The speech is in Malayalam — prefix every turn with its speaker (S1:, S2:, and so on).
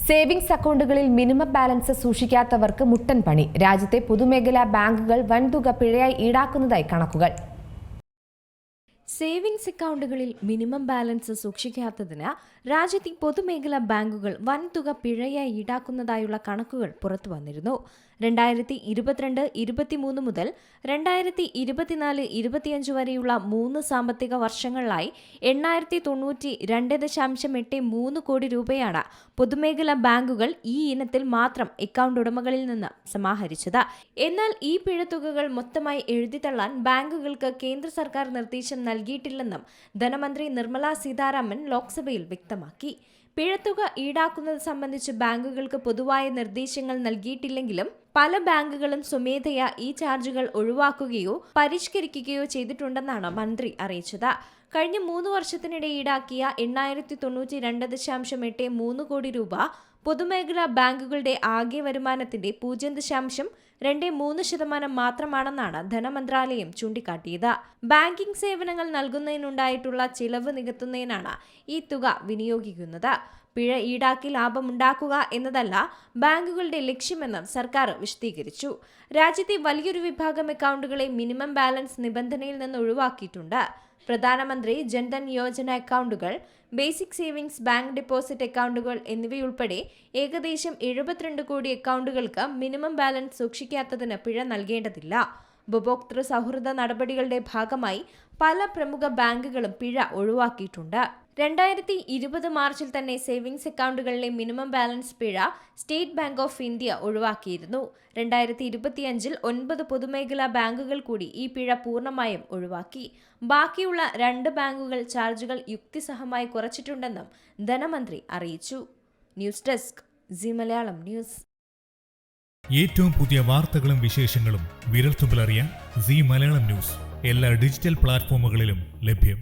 S1: സേവിംഗ്സ് അക്കൗണ്ടുകളിൽ മിനിമം ബാലൻസ് സൂക്ഷിക്കാത്തവർക്ക് മുട്ടൻ പണി. രാജ്യത്തെ പൊതുമേഖലാ ബാങ്കുകൾ വൻതുക പിഴയായി ഈടാക്കുന്നതായി കണക്കുകൾ.
S2: സേവിംഗ്സ് അക്കൗണ്ടുകളിൽ മിനിമം ബാലൻസ് സൂക്ഷിക്കാത്തതിന് രാജ്യത്തെ പൊതുമേഖലാ ബാങ്കുകൾ വൻതുക പിഴയായി ഈടാക്കുന്നതായുള്ള കണക്കുകൾ പുറത്തുവന്നിരുന്നു. 2022-23 മുതൽ 2024-25 വരെയുള്ള 3 സാമ്പത്തിക വർഷങ്ങളിലായി 892.83 കോടി രൂപയാണ് പൊതുമേഖലാ ബാങ്കുകൾ ഈ ഇനത്തിൽ മാത്രം അക്കൗണ്ട് ഉടമകളിൽ നിന്ന് സമാഹരിച്ചത്. എന്നാൽ ഈ പിഴത്തുകകൾ മൊത്തമായി എഴുതിത്തള്ളാൻ ബാങ്കുകൾക്ക് കേന്ദ്ര സർക്കാർ നിർദ്ദേശം നൽകിയിട്ടില്ലെന്നും ധനമന്ത്രി നിർമ്മല സീതാരാമൻ ലോക്സഭയിൽ വ്യക്തമാക്കി. പിഴത്തുക ഈടാക്കുന്നത് സംബന്ധിച്ച് ബാങ്കുകൾക്ക് പൊതുവായ നിർദ്ദേശങ്ങൾ നൽകിയിട്ടില്ലെങ്കിലും പല ബാങ്കുകളും സ്വമേധയാ ഈ ചാർജുകൾ ഒഴിവാക്കുകയോ പരിഷ്കരിക്കുകയോ ചെയ്തിട്ടുണ്ടെന്നാണ് മന്ത്രി അറിയിച്ചത്. കഴിഞ്ഞ 3 വർഷത്തിനിടെ ഈടാക്കിയ 892.83 കോടി രൂപ പൊതുമേഖലാ ബാങ്കുകളുടെ ആകെ വരുമാനത്തിന്റെ 0.23% മാത്രമാണെന്നാണ് ധനമന്ത്രാലയം ചൂണ്ടിക്കാട്ടിയത്. ബാങ്കിംഗ് സേവനങ്ങൾ നൽകുന്നതിനുണ്ടായിട്ടുള്ള ചിലവ് നികത്തുന്നതിനാണ് ഈ തുക വിനിയോഗിക്കുന്നത്. പിഴ ഈടാക്കി ലാഭമുണ്ടാക്കുക എന്നതല്ല ബാങ്കുകളുടെ ലക്ഷ്യമെന്ന് സർക്കാർ വിശദീകരിച്ചു. രാജ്യത്തെ വലിയൊരു വിഭാഗം അക്കൗണ്ടുകളെ മിനിമം ബാലൻസ് നിബന്ധനയിൽ നിന്ന് ഒഴിവാക്കിയിട്ടുണ്ട്. പ്രധാനമന്ത്രി ജൻധൻ യോജന അക്കൗണ്ടുകൾ, ബേസിക് സേവിംഗ്സ് ബാങ്ക് ഡെപ്പോസിറ്റ് അക്കൗണ്ടുകൾ എന്നിവയുൾപ്പെടെ ഏകദേശം 72 കോടി അക്കൗണ്ടുകൾക്ക് മിനിമം ബാലൻസ് സൂക്ഷിക്കാത്തതിന് പിഴ നൽകേണ്ടതില്ല. ഉപഭോക്തൃ സൗഹൃദ നടപടികളുടെ ഭാഗമായി പല പ്രമുഖ ബാങ്കുകളും പിഴ ഒഴിവാക്കിയിട്ടുണ്ട്. 2020 മാർച്ചിൽ തന്നെ സേവിംഗ്സ് അക്കൗണ്ടുകളിലെ മിനിമം ബാലൻസ് പിഴ സ്റ്റേറ്റ് ബാങ്ക് ഓഫ് ഇന്ത്യ ഒഴിവാക്കിയിരുന്നു. 2025-ൽ 9 പൊതുമേഖലാ ബാങ്കുകൾ കൂടി ഈ പിഴ പൂർണ്ണമായും ഒഴിവാക്കി. ബാക്കിയുള്ള 2 ബാങ്കുകൾ ചാർജുകൾ യുക്തിസഹമായി കുറച്ചിട്ടുണ്ടെന്നും ധനമന്ത്രി അറിയിച്ചു. News desk Zee Malayalam news.
S3: ഏറ്റവും പുതിയ വാർത്തകളും വിശേഷങ്ങളും വിരൽത്തുമ്പിലറിയാൻ സീ മലയാളം ന്യൂസ് എല്ലാ ഡിജിറ്റൽ പ്ലാറ്റ്ഫോമുകളിലും ലഭ്യം.